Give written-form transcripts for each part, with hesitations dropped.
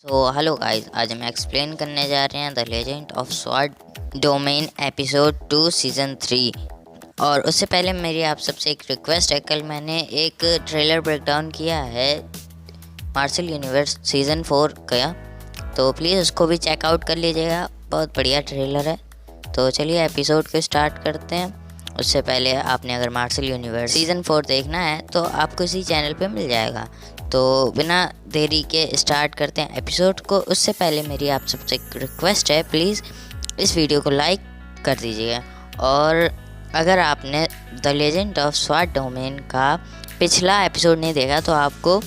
तो hello guys, आज हम एक्सप्लेन करने जा रहे हैं the legend of sword domain episode 2 season 3। और उससे पहले मेरी आप सबसे एक रिक्वेस्ट है, कल मैंने एक ट्रेलर ब्रेकडाउन किया है मार्शल यूनिवर्स सीज़न 4 का, तो प्लीज़ उसको भी चेकआउट कर लीजिएगा, बहुत बढ़िया ट्रेलर है। तो चलिए एपिसोड को स्टार्ट करते हैं। उससे पहले आपने अगर मार्शल यूनिवर्स सीज़न 4 देखना है तो आपको इसी चैनल पे मिल जाएगा। तो बिना देरी के स्टार्ट करते हैं एपिसोड को। उससे पहले मेरी आप सबसे एक रिक्वेस्ट है, प्लीज़ इस वीडियो को लाइक कर दीजिएगा। और अगर आपने the legend of sword domain का पिछला एपिसोड नहीं देखा तो आपको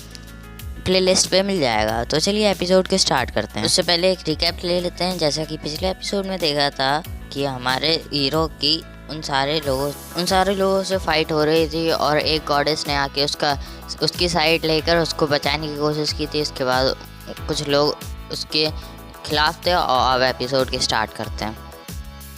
प्लेलिस्ट पे मिल जाएगा। तो चलिए एपिसोड को स्टार्ट करते हैं। उससे पहले एक रिकैप ले लेते हैं। जैसा कि पिछले एपिसोड में देखा था कि हमारे हीरो की उन सारे लोगों से फाइट हो रही थी और एक गॉडेस ने आके उसकी साइड लेकर उसको बचाने की कोशिश की थी। इसके बाद कुछ लोग उसके खिलाफ थे। और अब एपिसोड के स्टार्ट करते हैं।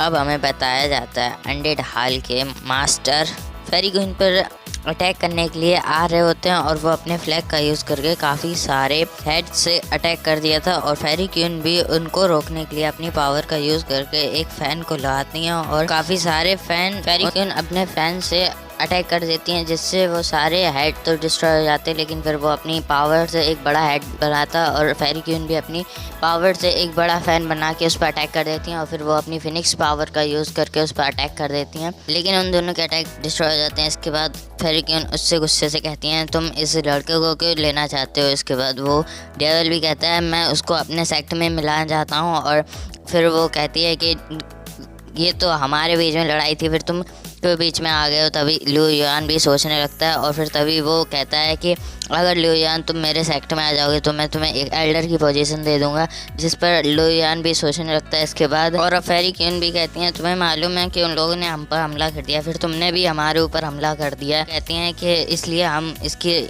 अब हमें बताया जाता है अनडेड हाल के मास्टर फेरी क्वीन पर अटैक करने के लिए आ रहे होते हैं और वो अपने फ्लैग का यूज़ करके काफ़ी सारे हेड से अटैक कर दिया था। और फेरी क्वीन भी उनको रोकने के लिए अपनी पावर का यूज़ करके एक फ़ैन को लगाती हैं और काफ़ी सारे फ़ैन फेरी क्वीन अपने फ़ैन से अटैक कर देती हैं, जिससे वो सारे हेड तो डिस्ट्रॉय हो जाते हैं। लेकिन फिर वो अपनी पावर से एक बड़ा हेड बनाता और फेरी क्वीन भी अपनी पावर से एक बड़ा फ़ैन बना के उस पर अटैक कर देती हैं और फिर वो अपनी फिनिक्स पावर का यूज़ करके उस पर अटैक कर देती हैं। लेकिन उन दोनों के अटैक डिस्ट्रॉय हो जाते हैं। इसके बाद फेरी क्वीन उससे गुस्से से कहती हैं, तुम इस लड़के को क्यों लेना चाहते हो। इसके बाद वो डेविल भी कहता है, मैं उसको अपने सेक्ट में मिलाना चाहता हूँ। और फिर वो कहती है कि ये तो हमारे बीच में लड़ाई थी, फिर तुम क्यों बीच में आ गए हो। तभी लिu युआन भी सोचने लगता है और फिर तभी वो कहता है कि अगर लिu युआन तुम मेरे सेक्ट में आ जाओगे तो मैं तुम्हें एक एल्डर की पोजीशन दे दूंगा, जिस पर लिu युआन भी सोचने लगता है। इसके बाद और फेरी क्वीन भी कहती हैं, तुम्हें मालूम है कि उन लोगों ने हम पर हमला कर दिया, फिर तुमने भी हमारे ऊपर हमला कर दिया। कहती हैं कि इसलिए हम इसकी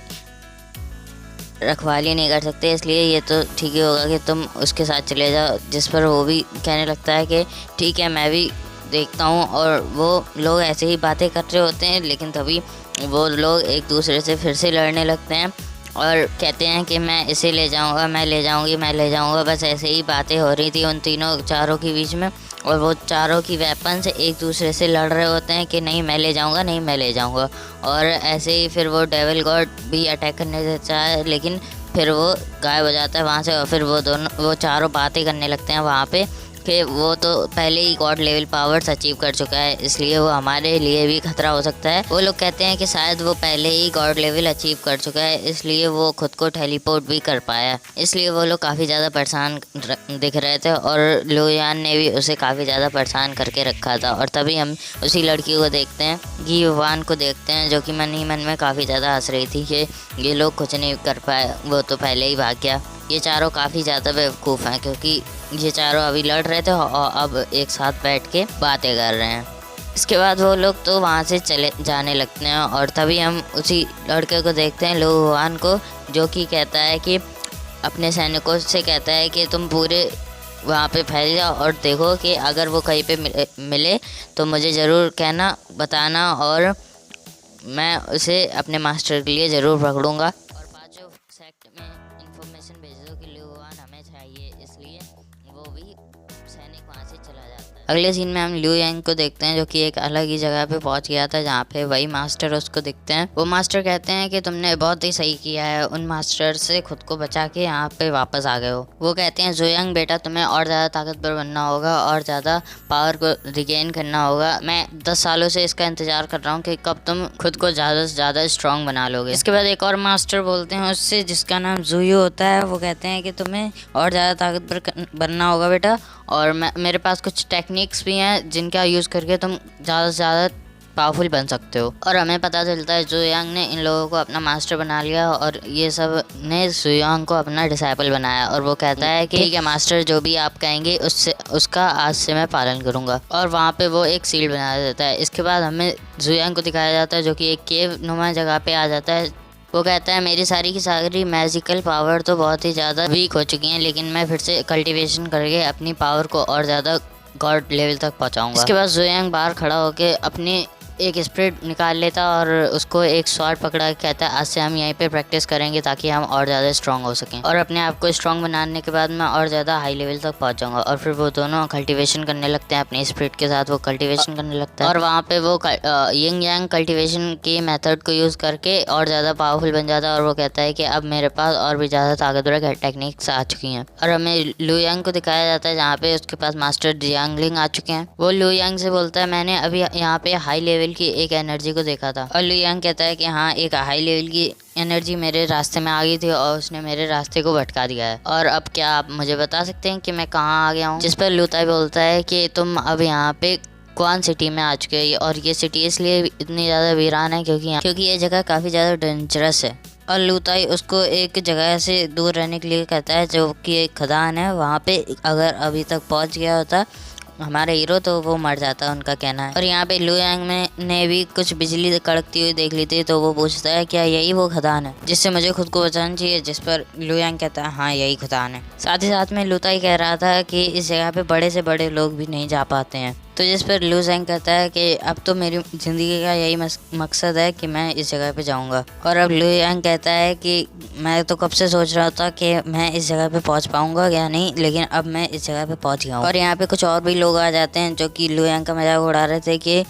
रखवाली नहीं कर सकते, इसलिए ये तो ठीक ही होगा कि तुम उसके साथ चले जाओ। जिस पर वो भी कहने लगता है कि ठीक है, मैं भी देखता हूँ। और वो लोग ऐसे ही बातें कर रहे होते हैं, लेकिन तभी वो लोग एक दूसरे से फिर से लड़ने लगते हैं और कहते हैं कि मैं इसे ले जाऊँगा, मैं ले जाऊँगा। बस ऐसे ही बातें हो रही थी उन चारों के बीच में। और वो चारों की वेपन से एक दूसरे से लड़ रहे होते हैं कि नहीं मैं ले जाऊँगा। और ऐसे ही फिर वो डेविल गॉड भी अटैक करने देता है, लेकिन फिर वो गायब हो जाता है वहाँ से। और फिर वो चारों बातें करने लगते हैं वहाँ पे कि वो तो पहले ही गॉड लेवल पावर्स अचीव कर चुका है, इसलिए वो हमारे लिए भी खतरा हो सकता है। वो लोग कहते हैं कि शायद वो पहले ही गॉड लेवल अचीव कर चुका है, इसलिए वो खुद को टेलीपोर्ट भी कर पाया। इसलिए वो लोग काफ़ी ज़्यादा परेशान दिख रहे थे और लिu युआन ने भी उसे काफ़ी ज़्यादा परेशान करके रखा था। और तभी हम उसी लड़की को देखते हैं, गी युआन को देखते हैं, जो कि मन ही मन में काफ़ी ज़्यादा हंस रही थी कि ये लोग कुछ नहीं कर पाए, वो तो पहले ही भाग गया। ये चारों काफ़ी ज़्यादा बेवकूफ़ हैं, क्योंकि ये चारों अभी लड़ रहे थे और अब एक साथ बैठ के बातें कर रहे हैं। इसके बाद वो लोग तो वहाँ से चले जाने लगते हैं और तभी हम उसी लड़के को देखते हैं, लिu युआन को, जो कि कहता है कि अपने सैनिकों से कहता है कि तुम पूरे वहाँ पे फैल जाओ और देखो कि अगर वो कहीं पे मिले तो मुझे ज़रूर कहना, बताना, और मैं उसे अपने मास्टर के लिए ज़रूर पकड़ूंगा। और पाँचों सेक्ट में इंफॉर्मेशन भेज दो कि लिu युआन हमें चाहिए, इसलिए वो भी सैनिक वहाँ से चला जाता है। अगले सीन में हम लिu युआन को देखते हैं, जो कि एक अलग ही जगह पे पहुँच गया था, जहाँ पे वही मास्टर उसको दिखते हैं। वो मास्टर कहते हैं कि तुमने बहुत ही सही किया है, उन मास्टर से खुद को बचा के यहाँ पे वापस आ गए हो। वो कहते हैं, जुयांग बेटा, तुम्हें और ज़्यादा ताकतवर बनना होगा और ज़्यादा पावर को रिगेन करना होगा। मैं 10 सालों से इसका इंतजार कर रहा हूँ कि कब तुम खुद को ज़्यादा से ज़्यादा स्ट्रॉन्ग बना लोगे। इसके बाद एक और मास्टर बोलते हैं उससे, जिसका नाम जुयू होता है। वो कहते हैं कि तुम्हें और ज़्यादा ताकतवर बनना होगा बेटा, और मेरे पास कुछ टेक्निक्स भी हैं जिनका यूज़ करके तुम ज़्यादा से ज़्यादा पावरफुल बन सकते हो। और हमें पता चलता है जुयांग ने इन लोगों को अपना मास्टर बना लिया और ये सब ने जुयांग को अपना डिसाइपल बनाया। और वो कहता है कि ठीक है मास्टर, जो भी आप कहेंगे उसका आज से मैं पालन करूँगा। और वहाँ पे वो एक सील बना देता है। इसके बाद हमें जुयांग को दिखाया जाता है, जो कि एक केव नुमा जगह पे आ जाता है। वो कहता है, मेरी सारी की सारी मैजिकल पावर तो बहुत ही ज़्यादा वीक हो चुकी हैं, लेकिन मैं फिर से कल्टीवेशन करके अपनी पावर को और ज़्यादा गॉड लेवल तक पहुँचाऊँगा। इसके बाद जुयांग बाहर खड़ा होकर अपनी एक स्प्रिट निकाल लेता और उसको एक स्वॉर्ड पकड़ा के कहता है आज से हम यहीं पे प्रैक्टिस करेंगे ताकि हम और ज़्यादा स्ट्रांग हो सकें, और अपने आप को स्ट्रांग बनाने के बाद मैं और ज़्यादा हाई लेवल तक पहुंच जाऊंगा। और फिर वो दोनों कल्टीवेशन करने लगते हैं अपने स्प्रिट के साथ, वो कल्टीवेशन करने लगता है और वहाँ पे वो यिंग यांग कल्टीवेशन के मेथड को यूज़ करके और ज़्यादा पावरफुल बन जाता है। और वो कहता है कि अब मेरे पास और भी ज़्यादा ताकतवर टेक्निक्स आ चुकी हैं। और हमें लू यांग को दिखाया जाता है जहाँ पे उसके पास मास्टर जियांगलिंग आ चुके हैं। वो लू यांग से बोलता है मैंने अभी यहाँ पे हाई लेवल की एक एनर्जी को देखा था, और लू यांग कहता है कि हाँ, एक हाई लेवल की एनर्जी मेरे रास्ते में आ गई थी और उसने मेरे रास्ते को भटका दिया है, और अब क्या आप मुझे बता सकते हैं कि मैं कहाँ आ गया हूँ। जिस पर लू ताई बोलता है कि तुम अब यहाँ पे क्वान सिटी में आ चुके हैं, और ये सिटी इसलिए इतनी ज़्यादा वीरान है क्योंकि ये जगह काफ़ी ज़्यादा डेंजरस है। और लू ताई उसको एक जगह से दूर रहने के लिए कहता है जो कि एक खदान है, वहाँ पे अगर अभी तक पहुँच गया होता हमारा हीरो तो वो मर जाता, उनका कहना है। और यहाँ पे लू यांग ने भी कुछ बिजली कड़कती हुई देख ली थी, तो वो पूछता है क्या यही वो खदान है जिससे मुझे खुद को बचाना चाहिए। जिस पर लू यांग कहता है हाँ, यही खदान है। साथ ही साथ में लू ताई कह रहा था कि इस जगह पे बड़े से बड़े लोग भी नहीं जा पाते हैं। तो जिस पर लू यांग कहता है कि अब तो मेरी ज़िंदगी का यही मकसद है कि मैं इस जगह पे जाऊंगा। और अब लू यांग कहता है कि मैं तो कब से सोच रहा था कि मैं इस जगह पे पहुंच पाऊंगा या नहीं, लेकिन अब मैं इस जगह पे पहुंच गया हूँ। और यहाँ पे कुछ और भी लोग आ जाते हैं जो कि लू यांग का मजाक उड़ा रहे थे कि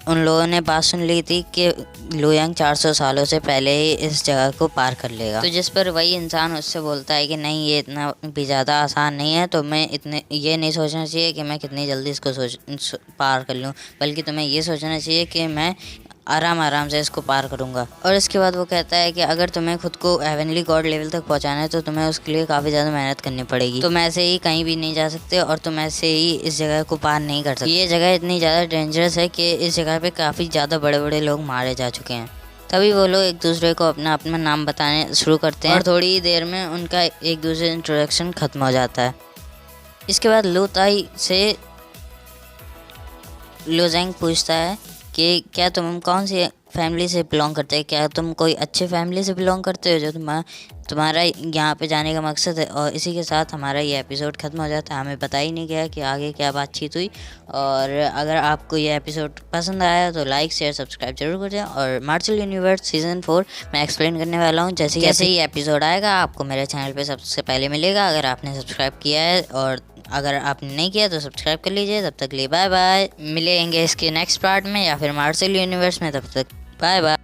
उन लोगों ने बात सुन ली थी कि लू यांग 400 सालों से पहले ही इस जगह को पार कर लेगा। तो जिस पर वही इंसान उससे बोलता है कि नहीं, ये इतना भी ज़्यादा आसान नहीं है, तो मैं ये नहीं सोचना चाहिए कि मैं कितनी जल्दी इसको पार कर लूँ, बल्कि तुम्हें ये सोचना चाहिए कि मैं आराम से इसको पार करूंगा। और इसके बाद वो कहता है कि अगर तुम्हें खुद को हेवनली गॉड लेवल तक पहुंचाना है तो तुम्हें उसके लिए काफ़ी ज़्यादा मेहनत करनी पड़ेगी। तुम ऐसे ही कहीं भी नहीं जा सकते और तुम ऐसे ही इस जगह को पार नहीं कर सकते। ये जगह इतनी ज़्यादा डेंजरस है कि इस जगह पे काफ़ी ज़्यादा बड़े बड़े लोग मारे जा चुके हैं। तभी वो लोग एक दूसरे को अपना अपना नाम बताने शुरू करते हैं और थोड़ी ही देर में उनका एक दूसरे इंट्रोडक्शन ख़त्म हो जाता है। इसके बाद लू ताई से लू यांग पूछता है कि क्या तुम कौन सी फैमिली से बिलोंग करते हैं, क्या तुम कोई अच्छे फैमिली से बिलोंग करते हो जो तुम्हारा यहाँ पे जाने का मकसद है। और इसी के साथ हमारा ये एपिसोड ख़त्म हो जाता है। हमें पता ही नहीं गया कि आगे क्या बातचीत हुई। और अगर आपको ये एपिसोड पसंद आया तो लाइक शेयर सब्सक्राइब जरूर करें। और मार्शल यूनिवर्स सीज़न 4 मैं एक्सप्लेन करने वाला हूँ। जैसे ही एपिसोड आएगा आपको मेरे चैनल पे सबसे पहले मिलेगा, अगर आपने सब्सक्राइब किया है। और अगर आपने नहीं किया तो सब्सक्राइब कर लीजिए। तब तक लिए बाय बाय। मिलेंगे इसके नेक्स्ट पार्ट में या फिर मार्शल यूनिवर्स में। तब तक बाय बाय।